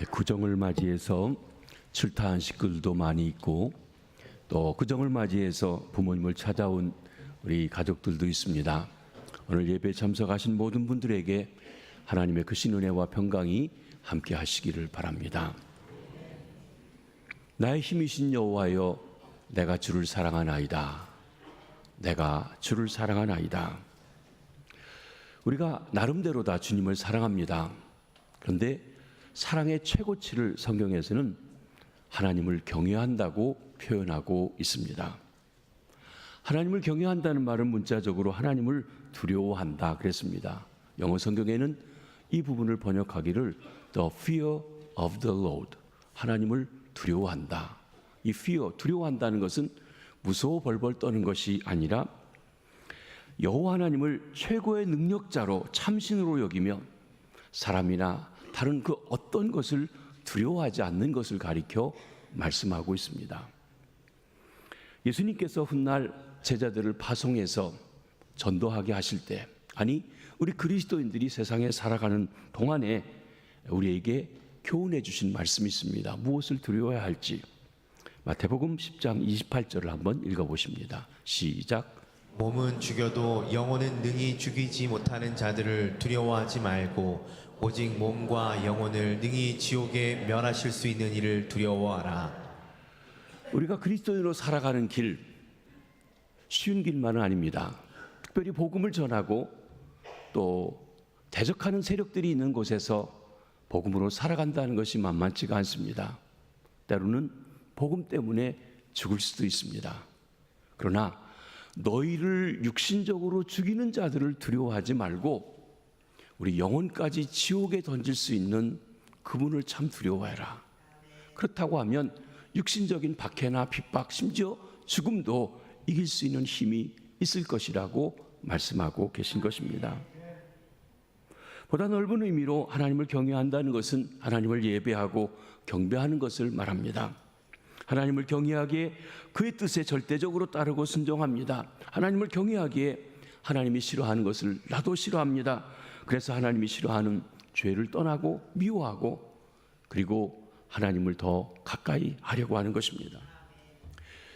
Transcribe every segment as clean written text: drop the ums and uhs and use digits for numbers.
구정을 맞이해서 출타한 식구들도 많이 있고 또 구정을 맞이해서 부모님을 찾아온 우리 가족들도 있습니다. 오늘 예배에 참석하신 모든 분들에게 하나님의 크신 은혜와 평강이 함께 하시기를 바랍니다. 나의 힘이신 여호와여, 내가 주를 사랑하나이다. 내가 주를 사랑하나이다. 우리가 나름대로 다 주님을 사랑합니다. 그런데 사랑의 최고치를 성경에서는 하나님을 경외한다고 표현하고 있습니다. 하나님을 경외한다는 말은 문자적으로 하나님을 두려워한다 그랬습니다. 영어 성경에는 이 부분을 번역하기를 The fear of the Lord, 하나님을 두려워한다. 이 fear, 두려워한다는 것은 무서워 벌벌 떠는 것이 아니라 여호와 하나님을 최고의 능력자로 참신으로 여기며 사람이나 다른 그 어떤 것을 두려워하지 않는 것을 가리켜 말씀하고 있습니다. 예수님께서 훗날 제자들을 파송해서 전도하게 하실 때, 아니 우리 그리스도인들이 세상에 살아가는 동안에 우리에게 교훈해 주신 말씀이 있습니다. 무엇을 두려워해야 할지. 마태복음 10장 28절을 한번 읽어보십니다. 시작. 몸은 죽여도 영혼은 능히 죽이지 못하는 자들을 두려워하지 말고 오직 몸과 영혼을 능히 지옥에 멸하실 수 있는 이를 두려워하라. 우리가 그리스도인으로 살아가는 길, 쉬운 길만은 아닙니다. 특별히 복음을 전하고 또 대적하는 세력들이 있는 곳에서 복음으로 살아간다는 것이 만만치가 않습니다. 때로는 복음 때문에 죽을 수도 있습니다. 그러나 너희를 육신적으로 죽이는 자들을 두려워하지 말고 우리 영혼까지 지옥에 던질 수 있는 그분을 참 두려워해라. 그렇다고 하면 육신적인 박해나 핍박, 심지어 죽음도 이길 수 있는 힘이 있을 것이라고 말씀하고 계신 것입니다. 보다 넓은 의미로 하나님을 경외한다는 것은 하나님을 예배하고 경배하는 것을 말합니다. 하나님을 경외하기에 그의 뜻에 절대적으로 따르고 순종합니다. 하나님을 경외하기에 하나님이 싫어하는 것을 나도 싫어합니다. 그래서 하나님이 싫어하는 죄를 떠나고 미워하고 그리고 하나님을 더 가까이 하려고 하는 것입니다.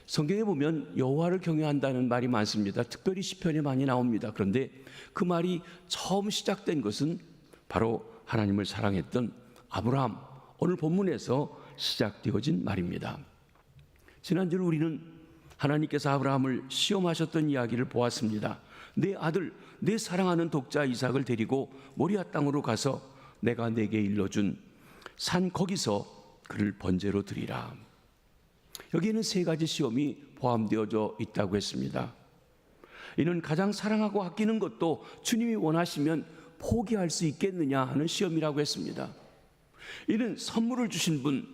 성경에 보면 여호와를 경외한다는 말이 많습니다. 특별히 시편에 많이 나옵니다. 그런데 그 말이 처음 시작된 것은 바로 하나님을 사랑했던 아브라함, 오늘 본문에서 시작되어진 말입니다. 지난주에 우리는 하나님께서 아브라함을 시험하셨던 이야기를 보았습니다. 내 아들, 내 사랑하는 독자 이삭을 데리고 모리아 땅으로 가서 내가 내게 일러준 산 거기서 그를 번제로 드리라. 여기에는 세 가지 시험이 포함되어져 있다고 했습니다. 이는 가장 사랑하고 아끼는 것도 주님이 원하시면 포기할 수 있겠느냐 하는 시험이라고 했습니다. 이는 선물을 주신 분,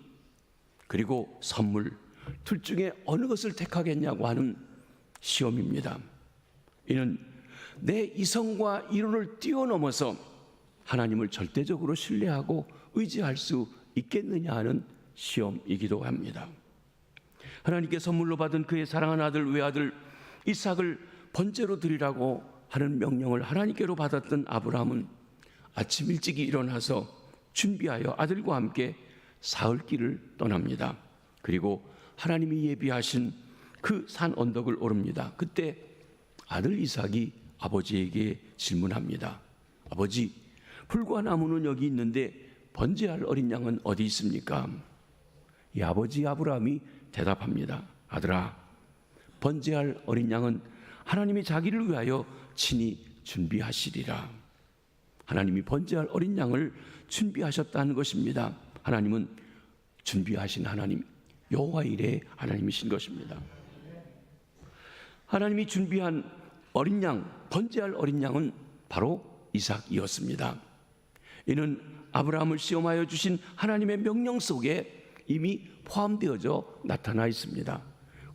그리고 선물, 둘 중에 어느 것을 택하겠냐고 하는 시험입니다. 이는 내 이성과 이론을 뛰어넘어서 하나님을 절대적으로 신뢰하고 의지할 수 있겠느냐 하는 시험이기도 합니다. 하나님께 선물로 받은 그의 사랑하는 아들 외아들 이삭을 번제로 드리라고 하는 명령을 하나님께로 받았던 아브라함은 아침 일찍 일어나서 준비하여 아들과 함께 사흘길을 떠납니다. 그리고 하나님이 예비하신 그 산 언덕을 오릅니다. 그때 아들 이삭이 아버지에게 질문합니다. 아버지, 풀과 나무는 여기 있는데 번제할 어린 양은 어디 있습니까? 이 아버지 아브라함이 대답합니다. 아들아, 번제할 어린 양은 하나님이 자기를 위하여 친히 준비하시리라. 하나님이 번제할 어린 양을 준비하셨다는 것입니다. 하나님은 준비하신 하나님, 여호와 일의 하나님이신 것입니다. 하나님이 준비한 어린 양, 번제할 어린 양은 바로 이삭이었습니다. 이는 아브라함을 시험하여 주신 하나님의 명령 속에 이미 포함되어져 나타나 있습니다.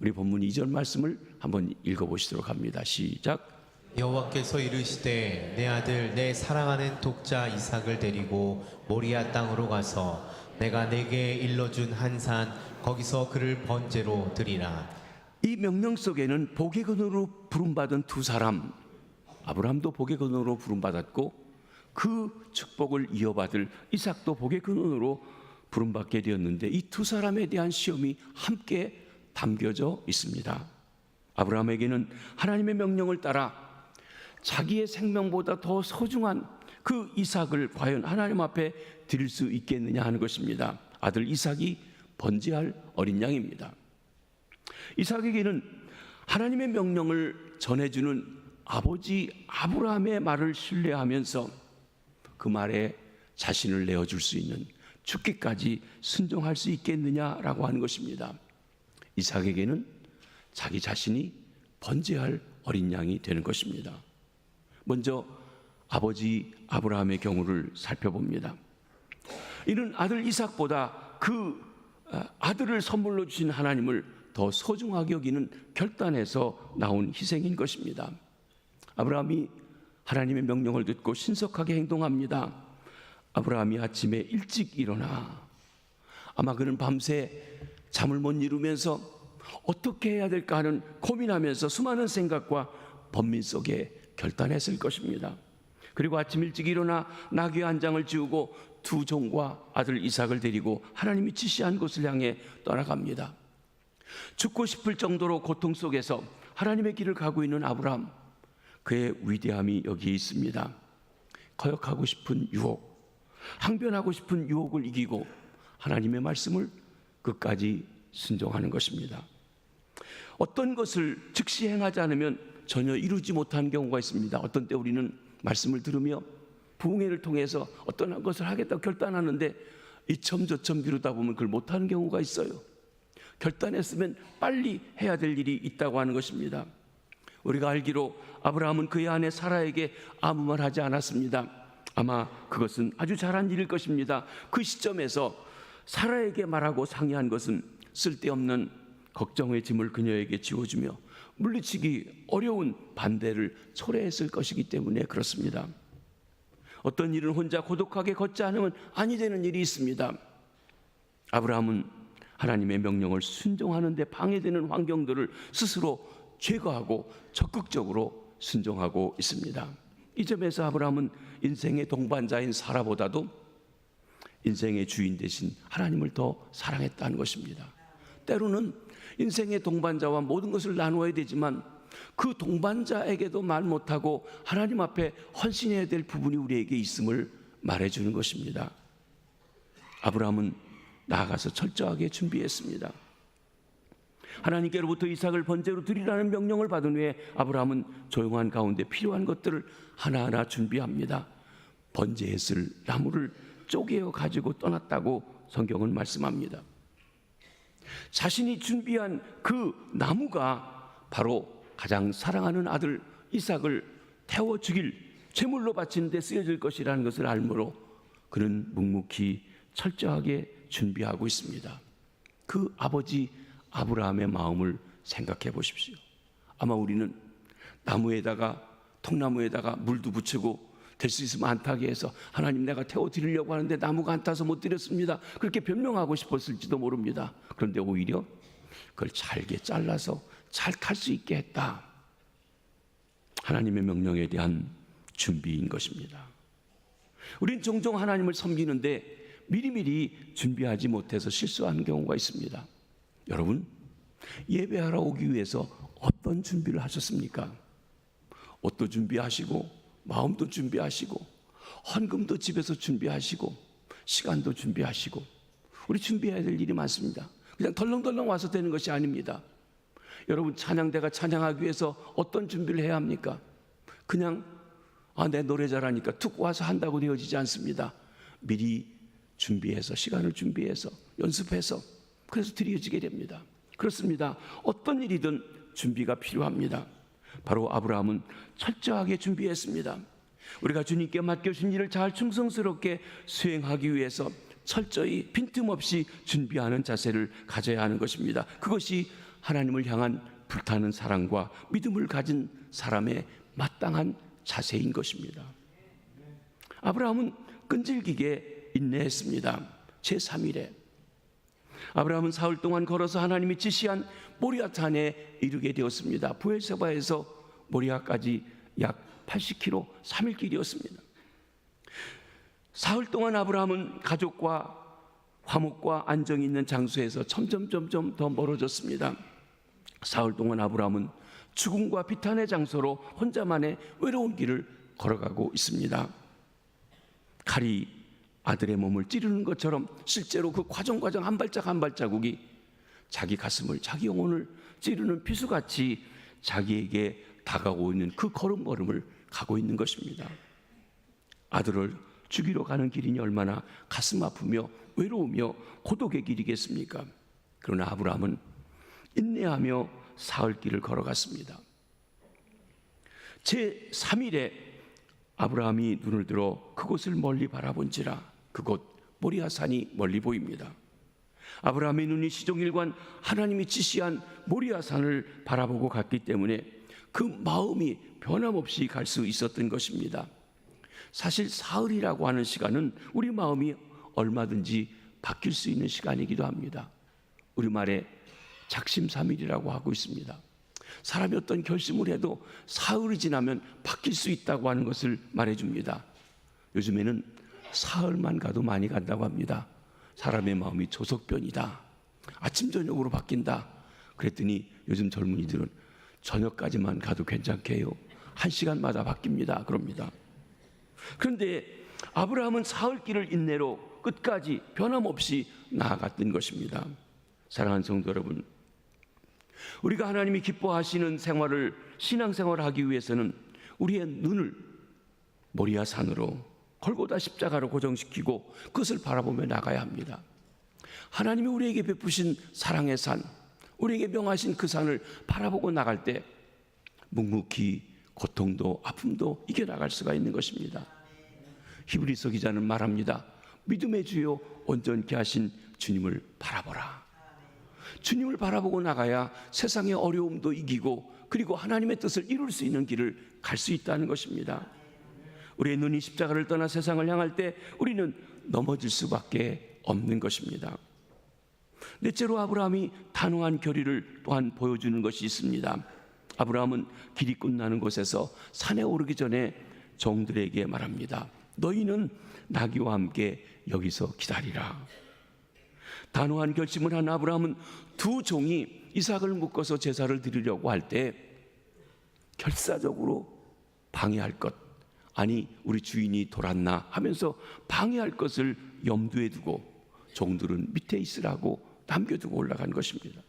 우리 본문 2절 말씀을 한번 읽어보시도록 합니다. 시작. 여호와께서 이르시되 내 아들 내 사랑하는 독자 이삭을 데리고 모리아 땅으로 가서 내가 내게 일러준 한 산 거기서 그를 번제로 드리라. 이 명령 속에는 복의 근원으로 부름받은 두 사람, 아브라함도 복의 근원으로 부름받았고 그 축복을 이어받을 이삭도 복의 근원으로 부름받게 되었는데 이 두 사람에 대한 시험이 함께 담겨져 있습니다. 아브라함에게는 하나님의 명령을 따라 자기의 생명보다 더 소중한 그 이삭을 과연 하나님 앞에 드릴 수 있겠느냐 하는 것입니다. 아들 이삭이 번제할 어린 양입니다. 이삭에게는 하나님의 명령을 전해주는 아버지 아브라함의 말을 신뢰하면서 그 말에 자신을 내어줄 수 있는, 죽기까지 순종할 수 있겠느냐라고 하는 것입니다. 이삭에게는 자기 자신이 번제할 어린 양이 되는 것입니다. 먼저 아버지 아브라함의 경우를 살펴봅니다. 이는 아들 이삭보다 그 아들을 선물로 주신 하나님을 더 소중하게 여기는 결단에서 나온 희생인 것입니다. 아브라함이 하나님의 명령을 듣고 신속하게 행동합니다. 아브라함이 아침에 일찍 일어나 아마 그는 밤새 잠을 못 이루면서 어떻게 해야 될까 하는 고민하면서 수많은 생각과 번민 속에 결단했을 것입니다. 그리고 아침 일찍 일어나 나귀 한 장을 지우고 두 종과 아들 이삭을 데리고 하나님이 지시한 곳을 향해 떠나갑니다. 죽고 싶을 정도로 고통 속에서 하나님의 길을 가고 있는 아브라함, 그의 위대함이 여기에 있습니다. 거역하고 싶은 유혹, 항변하고 싶은 유혹을 이기고 하나님의 말씀을 끝까지 순종하는 것입니다. 어떤 것을 즉시 행하지 않으면 전혀 이루지 못한 경우가 있습니다. 어떤 때 우리는 말씀을 들으며 부흥회를 통해서 어떤 것을 하겠다고 결단하는데 이첨저첨 미루다 보면 그걸 못하는 경우가 있어요. 결단했으면 빨리 해야 될 일이 있다고 하는 것입니다. 우리가 알기로 아브라함은 그의 아내 사라에게 아무 말 하지 않았습니다. 아마 그것은 아주 잘한 일일 것입니다. 그 시점에서 사라에게 말하고 상의한 것은 쓸데없는 걱정의 짐을 그녀에게 지워주며 물리치기 어려운 반대를 초래했을 것이기 때문에 그렇습니다. 어떤 일은 혼자 고독하게 걷지 않으면 아니 되는 일이 있습니다. 아브라함은 하나님의 명령을 순종하는 데 방해되는 환경들을 스스로 제거하고 적극적으로 순종하고 있습니다. 이 점에서 아브라함은 인생의 동반자인 사라보다도 인생의 주인 대신 하나님을 더 사랑했다는 것입니다. 때로는 인생의 동반자와 모든 것을 나누어야 되지만 그 동반자에게도 말 못하고 하나님 앞에 헌신해야 될 부분이 우리에게 있음을 말해주는 것입니다. 아브라함은 나아가서 철저하게 준비했습니다. 하나님께로부터 이삭을 번제로 드리라는 명령을 받은 후에 아브라함은 조용한 가운데 필요한 것들을 하나하나 준비합니다. 번제했을 나무를 쪼개어 가지고 떠났다고 성경은 말씀합니다. 자신이 준비한 그 나무가 바로 가장 사랑하는 아들 이삭을 태워 죽일 제물로 바치는 데 쓰여질 것이라는 것을 알므로 그는 묵묵히 철저하게 준비하고 있습니다. 그 아버지 아브라함의 마음을 생각해 보십시오. 아마 우리는 나무에다가 통나무에다가 물도 붙이고 될 수 있으면 안 타게 해서 하나님 내가 태워 드리려고 하는데 나무가 안 타서 못 드렸습니다. 그렇게 변명하고 싶었을지도 모릅니다. 그런데 오히려 그걸 잘게 잘라서 잘 탈 수 있게 했다. 하나님의 명령에 대한 준비인 것입니다. 우린 종종 하나님을 섬기는데 미리미리 준비하지 못해서 실수하는 경우가 있습니다. 여러분, 예배하러 오기 위해서 어떤 준비를 하셨습니까? 옷도 준비하시고 마음도 준비하시고 헌금도 집에서 준비하시고 시간도 준비하시고 우리 준비해야 될 일이 많습니다. 그냥 덜렁덜렁 와서 되는 것이 아닙니다. 여러분, 찬양대가 찬양하기 위해서 어떤 준비를 해야 합니까? 그냥 내 노래 잘하니까 툭 와서 한다고 되어지지 않습니다. 미리 준비해서 시간을 준비해서 연습해서 그래서 드려지게 됩니다. 그렇습니다. 어떤 일이든 준비가 필요합니다. 바로 아브라함은 철저하게 준비했습니다. 우리가 주님께 맡겨주신 일을 잘 충성스럽게 수행하기 위해서 철저히 빈틈없이 준비하는 자세를 가져야 하는 것입니다. 그것이 하나님을 향한 불타는 사랑과 믿음을 가진 사람의 마땅한 자세인 것입니다. 아브라함은 끈질기게 인내했습니다. 제3일에 아브라함은 사흘 동안 걸어서 하나님이 지시한 모리아산에 이르게 되었습니다. 부엘세바에서 모리아까지 약 80km 3일 길이었습니다. 사흘 동안 아브라함은 가족과 화목과 안정이 있는 장소에서 점점 더 멀어졌습니다. 사흘 동안 아브라함은 죽음과 비탄의 장소로 혼자만의 외로운 길을 걸어가고 있습니다. 칼이 아들의 몸을 찌르는 것처럼 실제로 그 과정 한 발짝 한 발자국이 자기 가슴을, 자기 영혼을 찌르는 피수같이 자기에게 다가오고 있는 그 걸음걸음을 가고 있는 것입니다. 아들을 죽이러 가는 길이니 얼마나 가슴 아프며 외로우며 고독의 길이겠습니까? 그러나 아브라함은 인내하며 사흘 길을 걸어갔습니다. 제3일에 아브라함이 눈을 들어 그곳을 멀리 바라본지라 그곳 모리아산이 멀리 보입니다. 아브라함의 눈이 시종일관 하나님이 지시한 모리아산을 바라보고 갔기 때문에 그 마음이 변함없이 갈 수 있었던 것입니다. 사실 사흘이라고 하는 시간은 우리 마음이 얼마든지 바뀔 수 있는 시간이기도 합니다. 우리말에 작심삼일이라고 하고 있습니다. 사람이 어떤 결심을 해도 사흘이 지나면 바뀔 수 있다고 하는 것을 말해줍니다. 요즘에는 사흘만 가도 많이 간다고 합니다. 사람의 마음이 조석변이다, 아침 저녁으로 바뀐다. 그랬더니 요즘 젊은이들은 저녁까지만 가도 괜찮게요, 1시간마다 바뀝니다 그럽니다. 그런데 아브라함은 사흘 길을 인내로 끝까지 변함없이 나아갔던 것입니다. 사랑하는 성도 여러분, 우리가 하나님이 기뻐하시는 생활을, 신앙생활을 하기 위해서는 우리의 눈을 모리아산으로, 골고다 십자가로 고정시키고 그것을 바라보며 나가야 합니다. 하나님이 우리에게 베푸신 사랑의 산, 우리에게 명하신 그 산을 바라보고 나갈 때 묵묵히 고통도 아픔도 이겨나갈 수가 있는 것입니다. 히브리서 기자는 말합니다. 믿음의 주요 온전케 하신 주님을 바라보라. 주님을 바라보고 나가야 세상의 어려움도 이기고 그리고 하나님의 뜻을 이룰 수 있는 길을 갈 수 있다는 것입니다. 우리의 눈이 십자가를 떠나 세상을 향할 때 우리는 넘어질 수밖에 없는 것입니다. 넷째로 아브라함이 단호한 결의를 또한 보여주는 것이 있습니다. 아브라함은 길이 끝나는 곳에서 산에 오르기 전에 종들에게 말합니다. 너희는 나귀와 함께 여기서 기다리라. 단호한 결심을 한 아브라함은 두 종이 이삭을 묶어서 제사를 드리려고 할 때 결사적으로 방해할 것, 아니 우리 주인이 돌았나 하면서 방해할 것을 염두에 두고 종들은 밑에 있으라고 남겨두고 올라간 것입니다.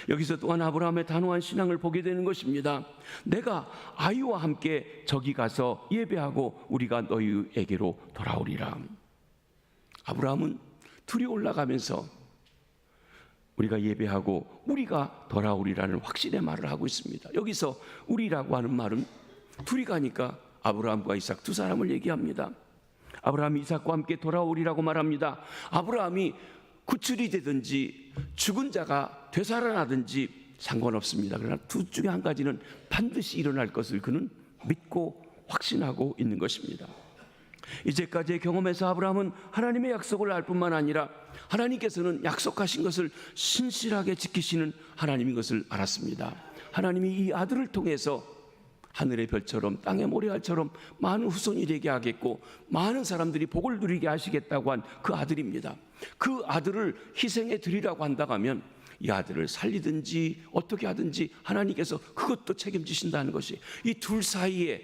여기서 또한 아브라함의 단호한 신앙을 보게 되는 것입니다. 내가 아이와 함께 저기 가서 예배하고 우리가 너희에게로 돌아오리라. 아브라함은 둘이 올라가면서 우리가 예배하고 우리가 돌아오리라는 확신의 말을 하고 있습니다. 여기서 우리라고 하는 말은 둘이 가니까 아브라함과 이삭 두 사람을 얘기합니다. 아브라함이 이삭과 함께 돌아오리라고 말합니다. 아브라함이 구출이 되든지 죽은 자가 되살아나든지 상관없습니다. 그러나 둘 중에 한 가지는 반드시 일어날 것을 그는 믿고 확신하고 있는 것입니다. 이제까지의 경험에서 아브라함은 하나님의 약속을 알 뿐만 아니라 하나님께서는 약속하신 것을 신실하게 지키시는 하나님인 것을 알았습니다. 하나님이 이 아들을 통해서 하늘의 별처럼 땅의 모래알처럼 많은 후손이 되게 하겠고 많은 사람들이 복을 누리게 하시겠다고 한 그 아들입니다. 그 아들을 희생해 드리라고 한다고 하면 이 아들을 살리든지 어떻게 하든지 하나님께서 그것도 책임지신다는 것이 이 둘 사이에,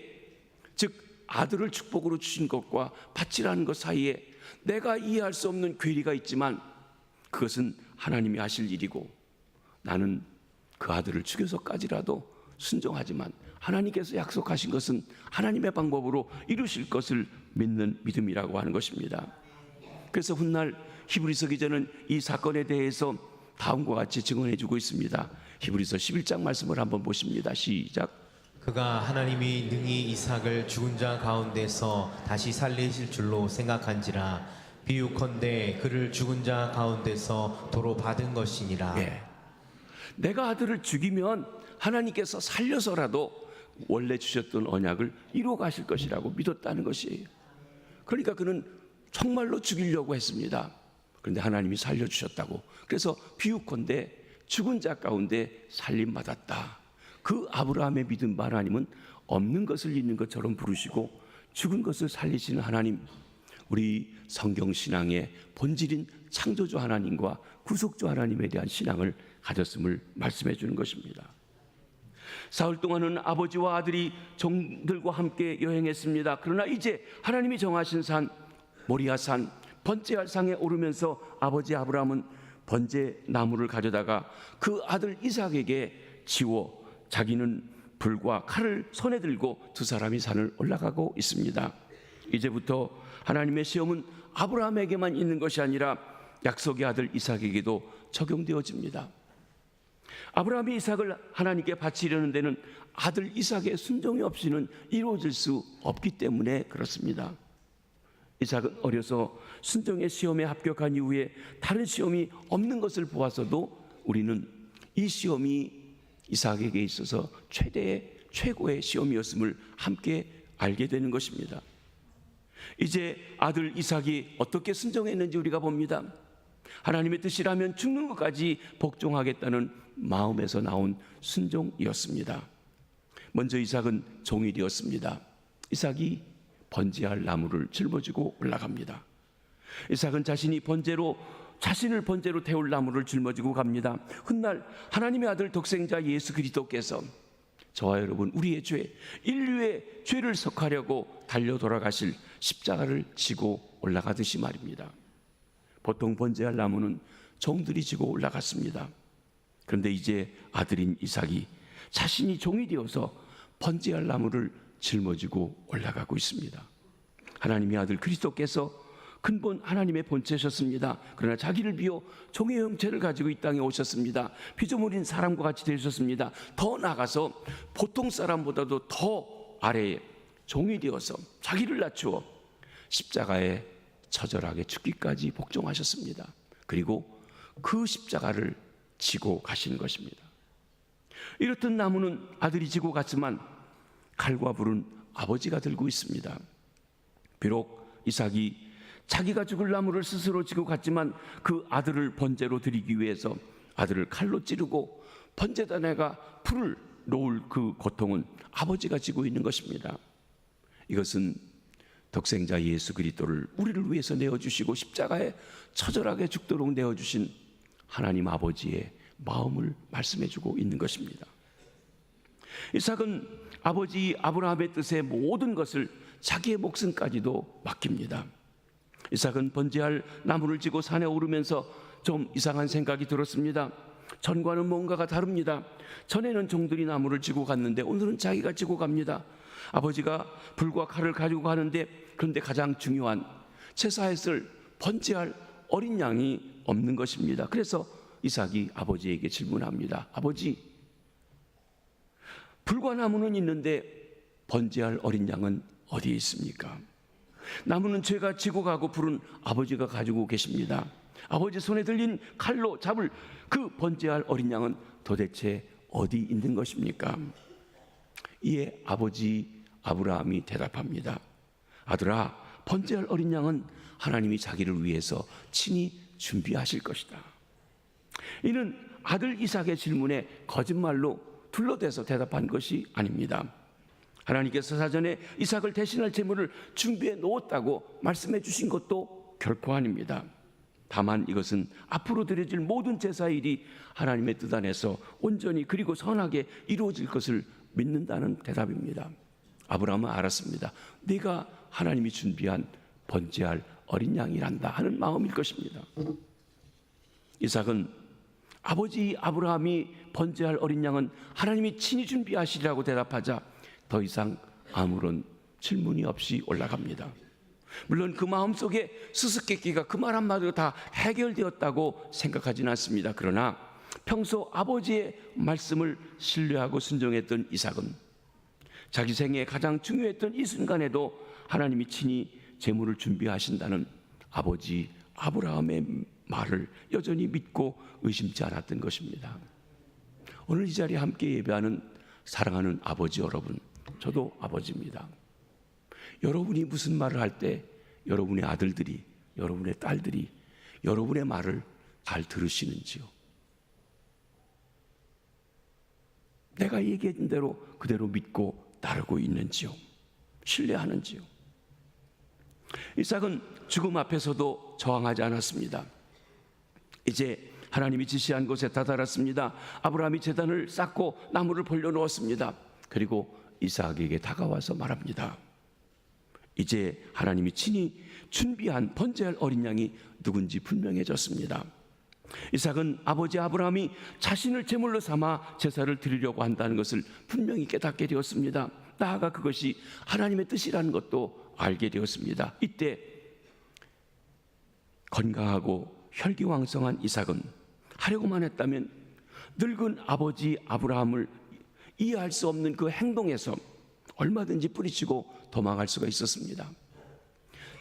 즉 아들을 축복으로 주신 것과 바치라는 것 사이에 내가 이해할 수 없는 괴리가 있지만 그것은 하나님이 하실 일이고 나는 그 아들을 죽여서까지라도 순종하지만 하나님께서 약속하신 것은 하나님의 방법으로 이루실 것을 믿는 믿음이라고 하는 것입니다. 그래서 훗날 히브리서 기자는 이 사건에 대해서 다음과 같이 증언해 주고 있습니다. 히브리서 11장 말씀을 한번 보십니다. 시작. 그가 하나님이 능히 이삭을 죽은 자 가운데서 다시 살리실 줄로 생각한지라 비유컨대 그를 죽은 자 가운데서 도로 받은 것이니라. 예. 내가 아들을 죽이면 하나님께서 살려서라도 원래 주셨던 언약을 이루어 가실 것이라고 믿었다는 것이에요. 그러니까 그는 정말로 죽이려고 했습니다. 그런데 하나님이 살려주셨다고. 그래서 비유컨대 죽은 자 가운데 살림받았다. 그 아브라함의 믿음 하나님은 없는 것을 있는 것처럼 부르시고 죽은 것을 살리시는 하나님, 우리 성경 신앙의 본질인 창조주 하나님과 구속주 하나님에 대한 신앙을 가졌음을 말씀해 주는 것입니다. 사흘 동안은 아버지와 아들이 종들과 함께 여행했습니다. 그러나 이제 하나님이 정하신 산 모리아산 번제할 상에 오르면서 아버지 아브라함은 번제 나무를 가져다가 그 아들 이삭에게 지워 자기는 불과 칼을 손에 들고 두 사람이 산을 올라가고 있습니다. 이제부터 하나님의 시험은 아브라함에게만 있는 것이 아니라 약속의 아들 이삭에게도 적용되어집니다. 아브라함이 이삭을 하나님께 바치려는 데는 아들 이삭의 순종이 없이는 이루어질 수 없기 때문에 그렇습니다. 이삭은 어려서 순종의 시험에 합격한 이후에 다른 시험이 없는 것을 보아서도 우리는 이 시험이 이삭에게 있어서 최고의 시험이었음을 함께 알게 되는 것입니다. 이제 아들 이삭이 어떻게 순종했는지 우리가 봅니다. 하나님의 뜻이라면 죽는 것까지 복종하겠다는 마음에서 나온 순종이었습니다. 먼저 이삭은 종이 되었습니다. 이삭이 번제할 나무를 짊어지고 올라갑니다. 이삭은 자신을 번제로 태울 나무를 짊어지고 갑니다. 훗날 하나님의 아들 독생자 예수 그리스도께서 저와 여러분 우리의 죄, 인류의 죄를 속하려고 달려 돌아가실 십자가를 지고 올라가듯이 말입니다. 보통 번제할 나무는 종들이 지고 올라갔습니다. 그런데 이제 아들인 이삭이 자신이 종이 되어서 번제할 나무를 짊어지고 올라가고 있습니다. 하나님의 아들 그리스도께서 근본 하나님의 본체셨습니다. 그러나 자기를 비워 종의 형체를 가지고 이 땅에 오셨습니다. 피조물인 사람과 같이 되셨습니다. 더 나아가서 보통 사람보다도 더 아래에 종이 되어서 자기를 낮추어 십자가에 처절하게 죽기까지 복종하셨습니다. 그리고 그 십자가를 지고 가신 것입니다. 이렇듯 나무는 아들이 지고 갔지만 칼과 불은 아버지가 들고 있습니다. 비록 이삭이 자기가 죽을 나무를 스스로 지고 갔지만 그 아들을 번제로 드리기 위해서 아들을 칼로 찌르고 번제단에가 불을 놓을 그 고통은 아버지가 지고 있는 것입니다. 이것은 독생자 예수 그리스도를 우리를 위해서 내어주시고 십자가에 처절하게 죽도록 내어주신 하나님 아버지의 마음을 말씀해주고 있는 것입니다. 이삭은 아버지 아브라함의 뜻에 모든 것을 자기의 목숨까지도 맡깁니다. 이삭은 번제할 나무를 지고 산에 오르면서 좀 이상한 생각이 들었습니다. 전과는 뭔가가 다릅니다. 전에는 종들이 나무를 지고 갔는데 오늘은 자기가 지고 갑니다. 아버지가 불과 칼을 가지고 가는데 그런데 가장 중요한 제사했을 번제할 어린 양이 없는 것입니다. 그래서 이삭이 아버지에게 질문합니다. 아버지, 불과 나무는 있는데 번제할 어린 양은 어디에 있습니까? 나무는 제가 지고 가고 불은 아버지가 가지고 계십니다. 아버지 손에 들린 칼로 잡을 그 번제할 어린 양은 도대체 어디 있는 것입니까? 이에 아버지 아브라함이 대답합니다. 아들아, 번제할 어린 양은 하나님이 자기를 위해서 친히 준비하실 것이다. 이는 아들 이삭의 질문에 거짓말로 둘러대서 대답한 것이 아닙니다. 하나님께서 사전에 이삭을 대신할 제물을 준비해 놓았다고 말씀해 주신 것도 결코 아닙니다. 다만 이것은 앞으로 드려질 모든 제사일이 하나님의 뜻 안에서 온전히 그리고 선하게 이루어질 것을 믿는다는 대답입니다. 아브라함은 알았습니다. 네가 하나님이 준비한 번제할 어린 양이란다 하는 마음일 것입니다. 이삭은 아버지 아브라함이 번제할 어린 양은 하나님이 친히 준비하시리라고 대답하자 더 이상 아무런 질문이 없이 올라갑니다. 물론 그 마음속에 수수께끼가 그 말 한마디로 다 해결되었다고 생각하지는 않습니다. 그러나 평소 아버지의 말씀을 신뢰하고 순종했던 이삭은 자기 생에 가장 중요했던 이 순간에도 하나님이 친히 제물을 준비하신다는 아버지 아브라함의 말을 여전히 믿고 의심치 않았던 것입니다. 오늘 이 자리에 함께 예배하는 사랑하는 아버지 여러분, 저도 아버지입니다. 여러분이 무슨 말을 할 때 여러분의 아들들이, 여러분의 딸들이 여러분의 말을 잘 들으시는지요? 내가 얘기한 대로 그대로 믿고 따르고 있는지요? 신뢰하는지요? 이삭은 죽음 앞에서도 저항하지 않았습니다. 이제 하나님이 지시한 곳에 다다랐습니다. 아브라함이 제단을 쌓고 나무를 벌려놓았습니다. 그리고 이삭에게 다가와서 말합니다. 이제 하나님이 친히 준비한 번제할 어린 양이 누군지 분명해졌습니다. 이삭은 아버지 아브라함이 자신을 제물로 삼아 제사를 드리려고 한다는 것을 분명히 깨닫게 되었습니다. 나아가 그것이 하나님의 뜻이라는 것도 알게 되었습니다. 이때 건강하고 혈기왕성한 이삭은 하려고만 했다면 늙은 아버지 아브라함을 이해할 수 없는 그 행동에서 얼마든지 뿌리치고 도망갈 수가 있었습니다.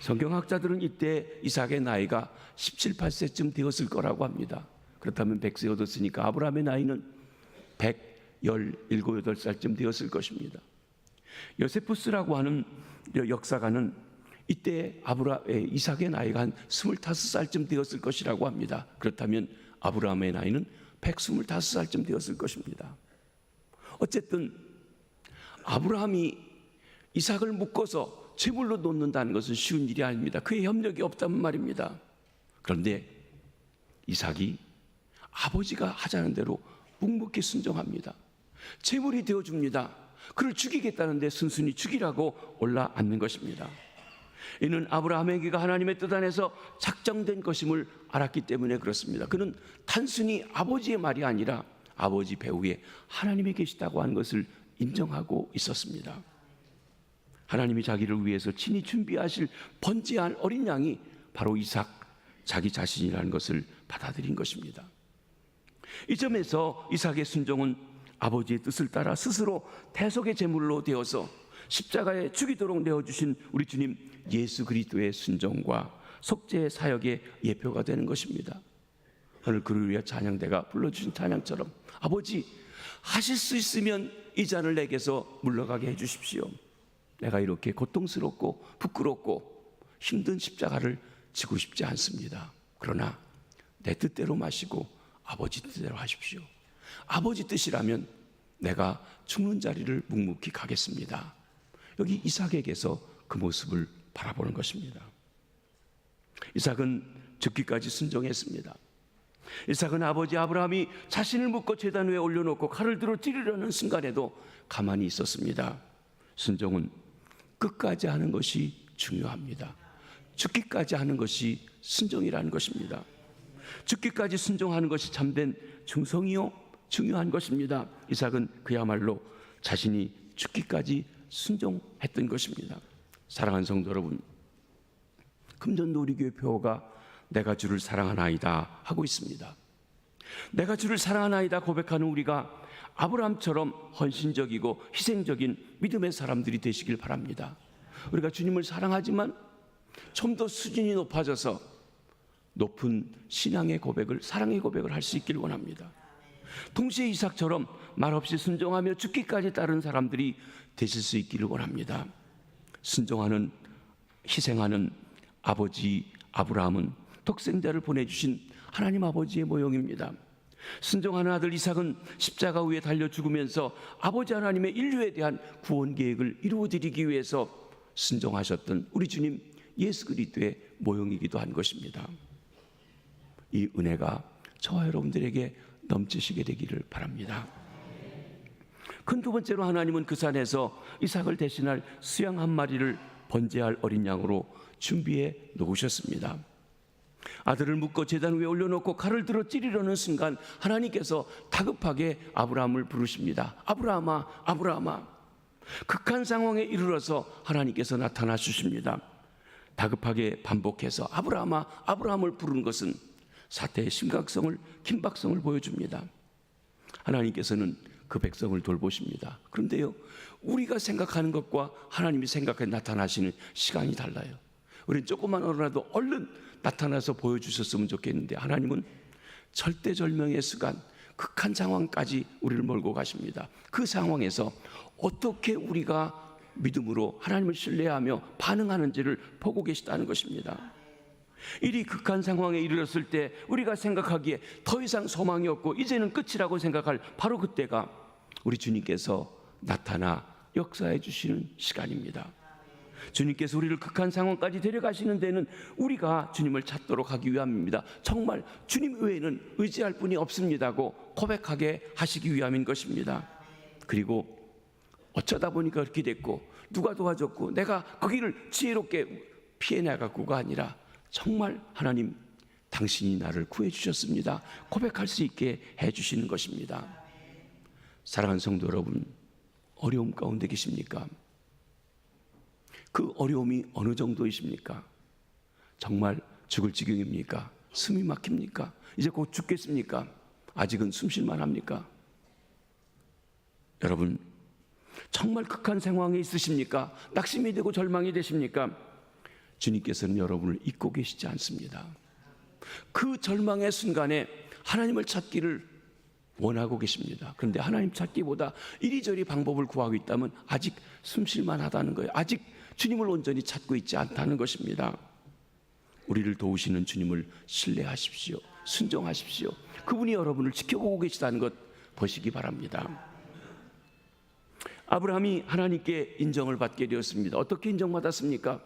성경학자들은 이때 이삭의 나이가 17, 18세쯤 되었을 거라고 합니다. 그렇다면 100세 얻었으니까 아브라함의 나이는 117, 8살쯤 되었을 것입니다. 요세푸스라고 하는 역사가는 이때 이삭의 나이가 한 25살쯤 되었을 것이라고 합니다. 그렇다면 아브라함의 나이는 125살쯤 되었을 것입니다. 어쨌든 아브라함이 이삭을 묶어서 제물로 놓는다는 것은 쉬운 일이 아닙니다. 그의 협력이 없다면 말입니다. 그런데 이삭이 아버지가 하자는 대로 묵묵히 순종합니다. 제물이 되어줍니다. 그를 죽이겠다는데 순순히 죽이라고 올라앉는 것입니다. 이는 아브라함에게가 하나님의 뜻 안에서 작정된 것임을 알았기 때문에 그렇습니다. 그는 단순히 아버지의 말이 아니라 아버지 배후에 하나님이 계시다고 하는 것을 인정하고 있었습니다. 하나님이 자기를 위해서 친히 준비하실 번제할 어린 양이 바로 이삭, 자기 자신이라는 것을 받아들인 것입니다. 이 점에서 이삭의 순종은 아버지의 뜻을 따라 스스로 대속의 제물로 되어서 십자가에 죽이도록 내어주신 우리 주님 예수 그리스도의 순종과 속죄의 사역의 예표가 되는 것입니다. 오늘 그를 위해 찬양대가 불러주신 찬양처럼 아버지 하실 수 있으면 이 잔을 내게서 물러가게 해주십시오. 내가 이렇게 고통스럽고 부끄럽고 힘든 십자가를 지고 싶지 않습니다. 그러나 내 뜻대로 마시고 아버지 뜻대로 하십시오. 아버지 뜻이라면 내가 죽는 자리를 묵묵히 가겠습니다. 여기 이삭에게서 그 모습을 바라보는 것입니다. 이삭은 죽기까지 순종했습니다. 이삭은 아버지 아브라함이 자신을 묶어 제단 위에 올려놓고 칼을 들어 찌르려는 순간에도 가만히 있었습니다. 순종은 끝까지 하는 것이 중요합니다. 죽기까지 하는 것이 순종이라는 것입니다. 죽기까지 순종하는 것이 참된 충성이요 중요한 것입니다. 이삭은 그야말로 자신이 죽기까지 순종했던 것입니다. 사랑하는 성도 여러분, 금전도 우리 교회 표어가 내가 주를 사랑하나이다 하고 있습니다. 내가 주를 사랑하나이다 고백하는 우리가 아브라함처럼 헌신적이고 희생적인 믿음의 사람들이 되시길 바랍니다. 우리가 주님을 사랑하지만 좀 더 수준이 높아져서 높은 신앙의 고백을, 사랑의 고백을 할 수 있길 원합니다. 동시에 이삭처럼 말없이 순종하며 죽기까지 따른 사람들이 되실 수 있기를 원합니다. 순종하는, 희생하는 아버지 아브라함은 독생자를 보내주신 하나님 아버지의 모형입니다. 순종하는 아들 이삭은 십자가 위에 달려 죽으면서 아버지 하나님의 인류에 대한 구원 계획을 이루어드리기 위해서 순종하셨던 우리 주님 예수 그리스도의 모형이기도 한 것입니다. 이 은혜가 저와 여러분들에게 넘치시게 되기를 바랍니다. 큰 두 번째로 하나님은 그 산에서 이삭을 대신할 수양 한 마리를 번제할 어린 양으로 준비해 놓으셨습니다. 아들을 묶어 제단 위에 올려놓고 칼을 들어 찌르려는 순간 하나님께서 다급하게 아브라함을 부르십니다. 아브라함아, 아브라함아. 극한 상황에 이르러서 하나님께서 나타나 주십니다. 다급하게 반복해서 아브라함아, 아브라함을 부르는 것은 사태의 심각성을, 긴박성을 보여줍니다. 하나님께서는 그 백성을 돌보십니다. 그런데요, 우리가 생각하는 것과 하나님이 생각해 나타나시는 시간이 달라요. 우리는 조금만 어려도 얼른 나타나서 보여주셨으면 좋겠는데 하나님은 절대절명의 순간, 극한 상황까지 우리를 몰고 가십니다. 그 상황에서 어떻게 우리가 믿음으로 하나님을 신뢰하며 반응하는지를 보고 계시다는 것입니다. 이리 극한 상황에 이르렀을 때 우리가 생각하기에 더 이상 소망이 없고 이제는 끝이라고 생각할 바로 그때가 우리 주님께서 나타나 역사해 주시는 시간입니다. 주님께서 우리를 극한 상황까지 데려가시는 데는 우리가 주님을 찾도록 하기 위함입니다. 정말 주님 외에는 의지할 분이 없습니다고 고백하게 하시기 위함인 것입니다. 그리고 어쩌다 보니까 그렇게 됐고 누가 도와줬고 내가 그 길을 지혜롭게 피해나갔고가 아니라 정말 하나님 당신이 나를 구해주셨습니다 고백할 수 있게 해주시는 것입니다. 사랑하는 성도 여러분, 어려움 가운데 계십니까? 그 어려움이 어느 정도이십니까? 정말 죽을 지경입니까? 숨이 막힙니까? 이제 곧 죽겠습니까? 아직은 숨쉴만 합니까? 여러분, 정말 극한 상황에 있으십니까? 낙심이 되고 절망이 되십니까? 주님께서는 여러분을 잊고 계시지 않습니다. 그 절망의 순간에 하나님을 찾기를 원하고 계십니다. 그런데 하나님 찾기보다 이리저리 방법을 구하고 있다면 아직 숨쉴만 하다는 거예요. 아직 주님을 온전히 찾고 있지 않다는 것입니다. 우리를 도우시는 주님을 신뢰하십시오. 순종하십시오. 그분이 여러분을 지켜보고 계시다는 것 보시기 바랍니다. 아브라함이 하나님께 인정을 받게 되었습니다. 어떻게 인정받았습니까?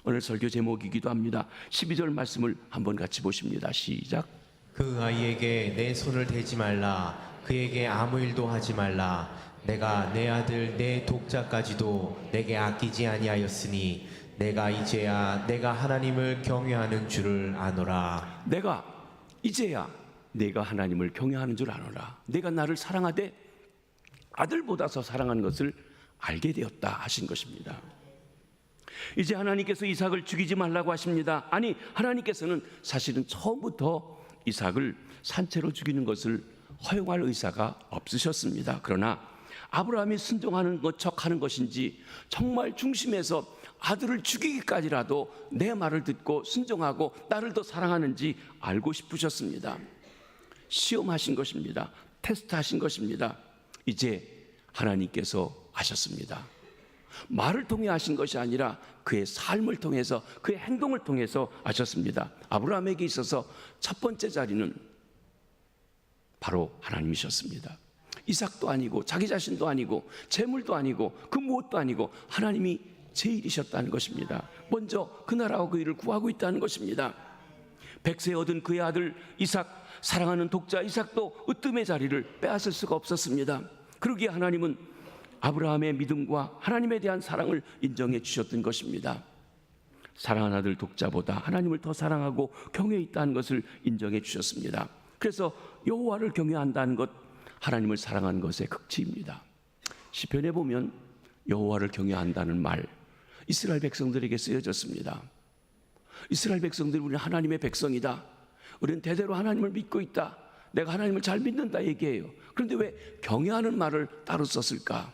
오늘 설교 제목이기도 합니다. 12절 말씀을 한번 같이 보십니다. 시작. 그 아이에게 내 손을 대지 말라. 그에게 아무 일도 하지 말라. 내가 내 아들 내 독자까지도 내게 아끼지 아니하였으니 내가 이제야 내가 하나님을 경외하는 줄을 아노라. 내가 이제야 내가 하나님을 경외하는 줄 아노라. 내가 나를 사랑하되 아들보다서 사랑하는 것을 알게 되었다 하신 것입니다. 이제 하나님께서 이삭을 죽이지 말라고 하십니다. 아니, 하나님께서는 사실은 처음부터 이삭을 산채로 죽이는 것을 허용할 의사가 없으셨습니다. 그러나 아브라함이 순종하는 것 척하는 것인지 정말 중심에서 아들을 죽이기까지라도 내 말을 듣고 순종하고 나를 더 사랑하는지 알고 싶으셨습니다. 시험하신 것입니다. 테스트하신 것입니다. 이제 하나님께서 아셨습니다. 말을 통해 하신 것이 아니라 그의 삶을 통해서, 그의 행동을 통해서 아셨습니다. 아브라함에게 있어서 첫 번째 자리는 바로 하나님이셨습니다. 이삭도 아니고 자기 자신도 아니고 재물도 아니고 그 무엇도 아니고 하나님이 제일이셨다는 것입니다. 먼저 그 나라와 그 일을 구하고 있다는 것입니다. 백세 얻은 그의 아들 이삭, 사랑하는 독자 이삭도 으뜸의 자리를 빼앗을 수가 없었습니다. 그러기에 하나님은 아브라함의 믿음과 하나님에 대한 사랑을 인정해 주셨던 것입니다. 사랑하는 아들 독자보다 하나님을 더 사랑하고 경외 있다는 것을 인정해 주셨습니다. 그래서 여호와를 경외한다는 것, 하나님을 사랑하는 것의 극치입니다. 시편에 보면 여호와를 경외한다는 말, 이스라엘 백성들에게 쓰여졌습니다. 이스라엘 백성들이 우리는 하나님의 백성이다. 우리는 대대로 하나님을 믿고 있다. 내가 하나님을 잘 믿는다 얘기해요. 그런데 왜 경외하는 말을 따로 썼을까?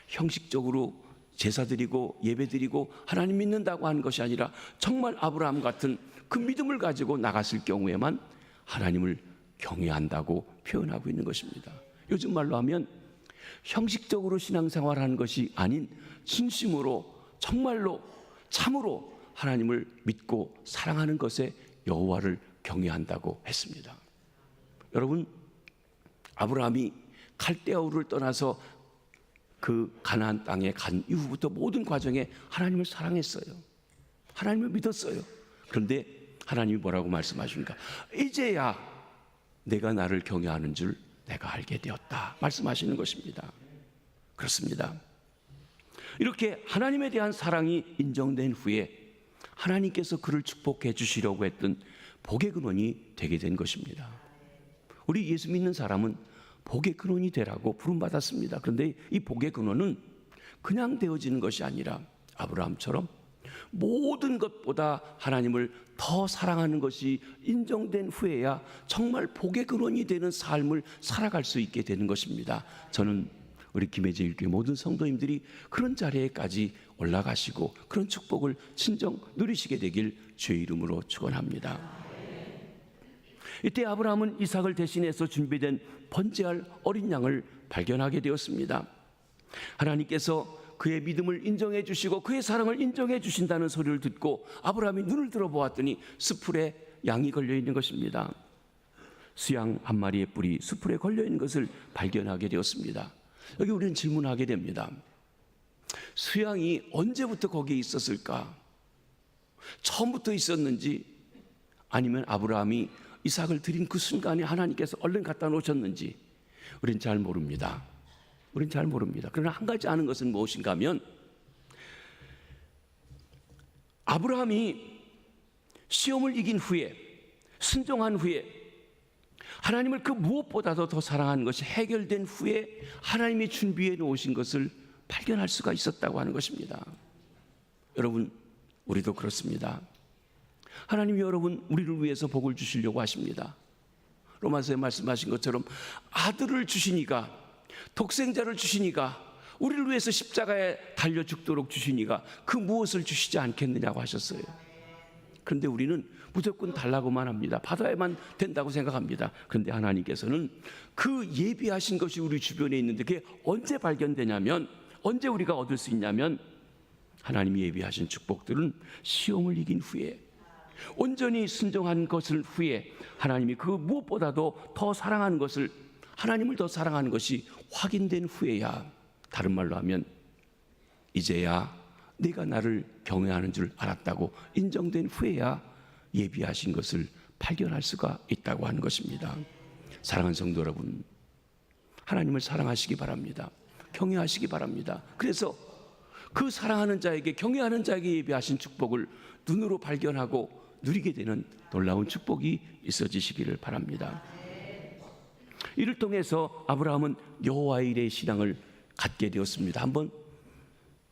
형식적으로 제사 드리고 예배 드리고 하나님 믿는다고 하는 것이 아니라 정말 아브라함 같은 그 믿음을 가지고 나갔을 경우에만 하나님을 경외한다고 표현하고 있는 것입니다. 요즘 말로 하면 형식적으로 신앙생활하는 것이 아닌 진심으로 정말로 참으로 하나님을 믿고 사랑하는 것에 여호와를 경외한다고 했습니다. 여러분, 아브라함이 갈대아 우르를 떠나서 그 가나안 땅에 간 이후부터 모든 과정에 하나님을 사랑했어요. 하나님을 믿었어요. 그런데 하나님이 뭐라고 말씀하십니까? 이제야 내가 나를 경외하는 줄 내가 알게 되었다 말씀하시는 것입니다. 그렇습니다. 이렇게 하나님에 대한 사랑이 인정된 후에 하나님께서 그를 축복해 주시려고 했던 복의 근원이 되게 된 것입니다. 우리 예수 믿는 사람은 복의 근원이 되라고 부름받았습니다. 그런데 이 복의 근원은 그냥 되어지는 것이 아니라 아브라함처럼 모든 것보다 하나님을 더 사랑하는 것이 인정된 후에야 정말 복의 근원이 되는 삶을 살아갈 수 있게 되는 것입니다. 저는 우리 김해제일교회 모든 성도님들이 그런 자리에까지 올라가시고 그런 축복을 친정 누리시게 되길 주의 이름으로 축원합니다. 이때 아브라함은 이삭을 대신해서 준비된 번제할 어린 양을 발견하게 되었습니다. 하나님께서 그의 믿음을 인정해 주시고 그의 사랑을 인정해 주신다는 소리를 듣고 아브라함이 눈을 들어보았더니 수풀에 양이 걸려 있는 것입니다. 수양 한 마리의 뿔이 수풀에 걸려 있는 것을 발견하게 되었습니다. 여기 우리는 질문하게 됩니다. 수양이 언제부터 거기에 있었을까? 처음부터 있었는지, 아니면 아브라함이 이삭을 드린 그 순간에 하나님께서 얼른 갖다 놓으셨는지 우린 잘 모릅니다. 우린 잘 모릅니다. 그러나 한 가지 아는 것은 무엇인가 하면, 아브라함이 시험을 이긴 후에, 순종한 후에, 하나님을 그 무엇보다도 더 사랑하는 것이 해결된 후에 하나님이 준비해 놓으신 것을 발견할 수가 있었다고 하는 것입니다. 여러분, 우리도 그렇습니다. 하나님이 여러분 우리를 위해서 복을 주시려고 하십니다. 로마서에 말씀하신 것처럼 아들을 주시니가, 독생자를 주시니가, 우리를 위해서 십자가에 달려 죽도록 주시니가 그 무엇을 주시지 않겠느냐고 하셨어요. 그런데 우리는 무조건 달라고만 합니다. 받아야만 된다고 생각합니다. 그런데 하나님께서는 그 예비하신 것이 우리 주변에 있는데 그게 언제 발견되냐면, 언제 우리가 얻을 수 있냐면, 하나님이 예비하신 축복들은 시험을 이긴 후에, 온전히 순종한 것을 후에, 하나님이 그 무엇보다도 더 사랑하는 것을, 하나님을 더 사랑하는 것이 확인된 후에야, 다른 말로 하면 이제야 내가 나를 경외하는 줄 알았다고 인정된 후에야 예비하신 것을 발견할 수가 있다고 하는 것입니다. 사랑하는 성도 여러분, 하나님을 사랑하시기 바랍니다. 경외하시기 바랍니다. 그래서 그 사랑하는 자에게, 경외하는 자에게 예비하신 축복을 눈으로 발견하고 누리게 되는 놀라운 축복이 있어지시기를 바랍니다. 이를 통해서 아브라함은 여호와 일의 신앙을 갖게 되었습니다. 한번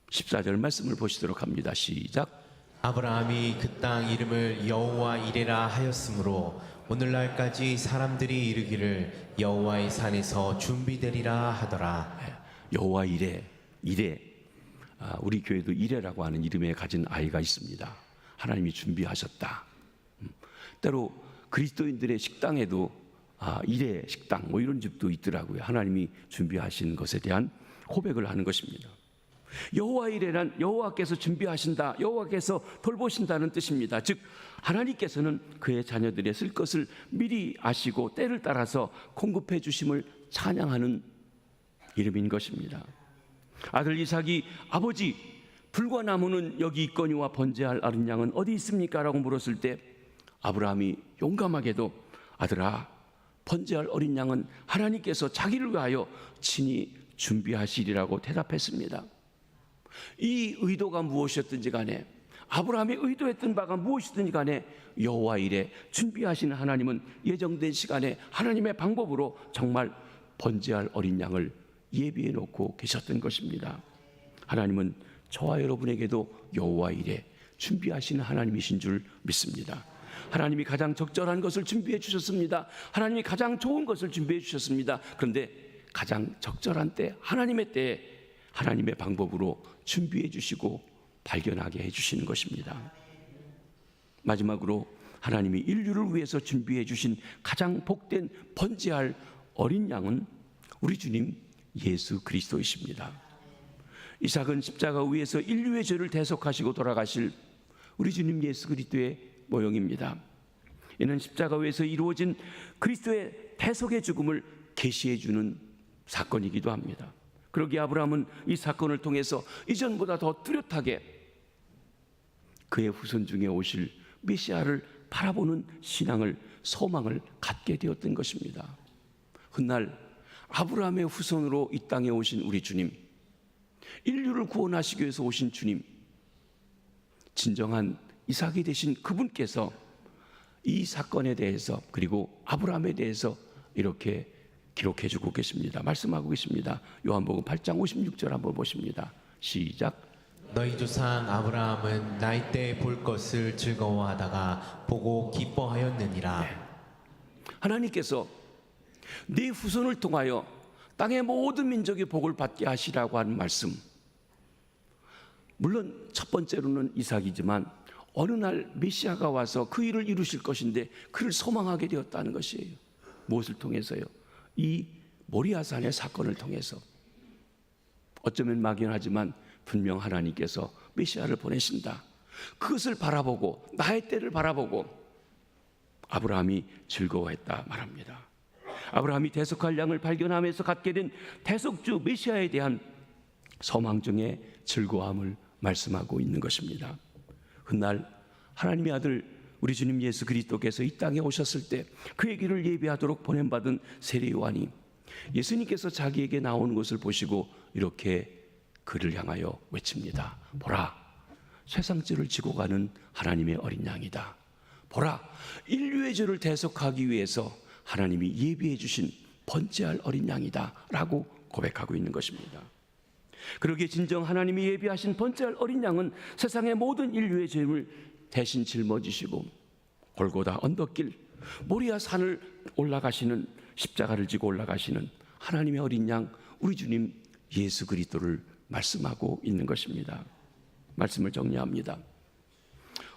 14절 말씀을 보시도록 합니다. 시작. 아브라함이 그 땅 이름을 여호와 이레라 하였으므로 오늘날까지 사람들이 이르기를 여호와의 산에서 준비되리라 하더라. 여호와 이레, 우리 교회도 이레라고 하는 이름에 가진 아이가 있습니다. 하나님이 준비하셨다. 때로 그리스도인들의 식당에도 이레 식당 뭐 이런 집도 있더라고요. 하나님이 준비하신 것에 대한 고백을 하는 것입니다. 여호와 이레란 여호와께서 준비하신다, 여호와께서 돌보신다는 뜻입니다. 즉 하나님께서는 그의 자녀들의 쓸 것을 미리 아시고 때를 따라서 공급해 주심을 찬양하는 이름인 것입니다. 아들 이삭이 아버지, 불과 나무는 여기 있거니와 번제할 어린 양은 어디 있습니까? 라고 물었을 때 아브라함이 용감하게도 아들아, 번제할 어린 양은 하나님께서 자기를 위하여 친히 준비하시리라고 대답했습니다. 이 의도가 무엇이었든지 간에, 아브라함이 의도했던 바가 무엇이든지 간에 여호와 일에 준비하시는 하나님은 예정된 시간에 하나님의 방법으로 정말 번제할 어린 양을 예비해 놓고 계셨던 것입니다. 하나님은 저와 여러분에게도 여호와 일에 준비하시는 하나님이신 줄 믿습니다. 하나님이 가장 적절한 것을 준비해 주셨습니다. 하나님이 가장 좋은 것을 준비해 주셨습니다. 그런데 가장 적절한 때, 하나님의 때에 하나님의 방법으로 준비해 주시고 발견하게 해 주시는 것입니다. 마지막으로 하나님이 인류를 위해서 준비해 주신 가장 복된 번제할 어린 양은 우리 주님 예수 그리스도이십니다. 이삭은 십자가 위에서 인류의 죄를 대속하시고 돌아가실 우리 주님 예수 그리스도의 모형입니다. 이는 십자가 위에서 이루어진 그리스도의 대속의 죽음을 계시해 주는 사건이기도 합니다. 그러기에 아브라함은 이 사건을 통해서 이전보다 더 뚜렷하게 그의 후손 중에 오실 메시아를 바라보는 신앙을, 소망을 갖게 되었던 것입니다. 훗날 아브라함의 후손으로 이 땅에 오신 우리 주님, 인류를 구원하시기 위해서 오신 주님, 진정한 이삭이 되신 그분께서 이 사건에 대해서, 그리고 아브라함에 대해서 이렇게 기록해 주고 계십니다. 말씀하고 계십니다. 요한복음 8장 56절 한번 보십니다. 시작. 너희 조상 아브라함은 나이 때 볼 것을 즐거워하다가 보고 기뻐하였느니라. 하나님께서 네 후손을 통하여 땅의 모든 민족이 복을 받게 하시라고 하는 말씀, 물론 첫 번째로는 이삭이지만 어느 날 메시아가 와서 그 일을 이루실 것인데 그를 소망하게 되었다는 것이에요. 무엇을 통해서요? 이 모리아산의 사건을 통해서. 어쩌면 막연하지만 분명 하나님께서 메시아를 보내신다, 그것을 바라보고 나의 때를 바라보고 아브라함이 즐거워했다 말합니다. 아브라함이 대속할 양을 발견하면서 갖게 된 대속주 메시아에 대한 소망중의 즐거움을 말씀하고 있는 것입니다. 훗날 하나님의 아들 우리 주님 예수 그리스도께서 이 땅에 오셨을 때 그의 길을 예비하도록 보냄받은 세례 요한이 예수님께서 자기에게 나오는 것을 보시고 이렇게 그를 향하여 외칩니다. 보라, 세상죄를 지고 가는 하나님의 어린 양이다. 보라, 인류의 죄를 대속하기 위해서 하나님이 예비해 주신 번제할 어린 양이다 라고 고백하고 있는 것입니다. 그러기에 진정 하나님이 예비하신 번제할 어린 양은 세상의 모든 인류의 죄를 대신 짊어지시고 골고다 언덕길 모리아 산을 올라가시는, 십자가를 지고 올라가시는 하나님의 어린 양 우리 주님 예수 그리스도를 말씀하고 있는 것입니다. 말씀을 정리합니다.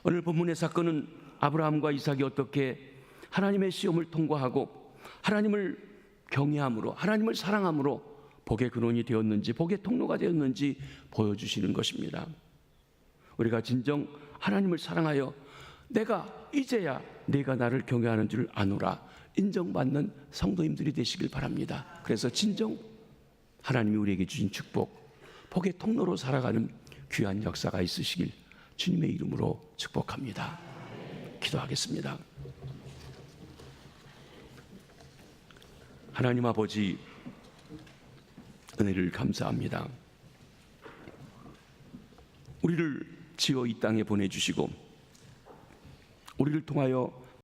오늘 본문의 사건은 아브라함과 이삭이 어떻게 하나님의 시험을 통과하고 하나님을 경외함으로, 하나님을 사랑함으로 복의 근원이 되었는지, 복의 통로가 되었는지 보여주시는 것입니다. 우리가 진정 하나님을 사랑하여 내가 이제야 네가 나를 경외하는 줄 아노라 인정받는 성도님들이 되시길 바랍니다. 그래서 진정 하나님이 우리에게 주신 축복, 복의 통로로 살아가는 귀한 역사가 있으시길 주님의 이름으로 축복합니다. 기도하겠습니다. 하나님 아버지, 은혜를 감사합니다. 우리를 지어 이 땅에 보내주시고 우리를 통하여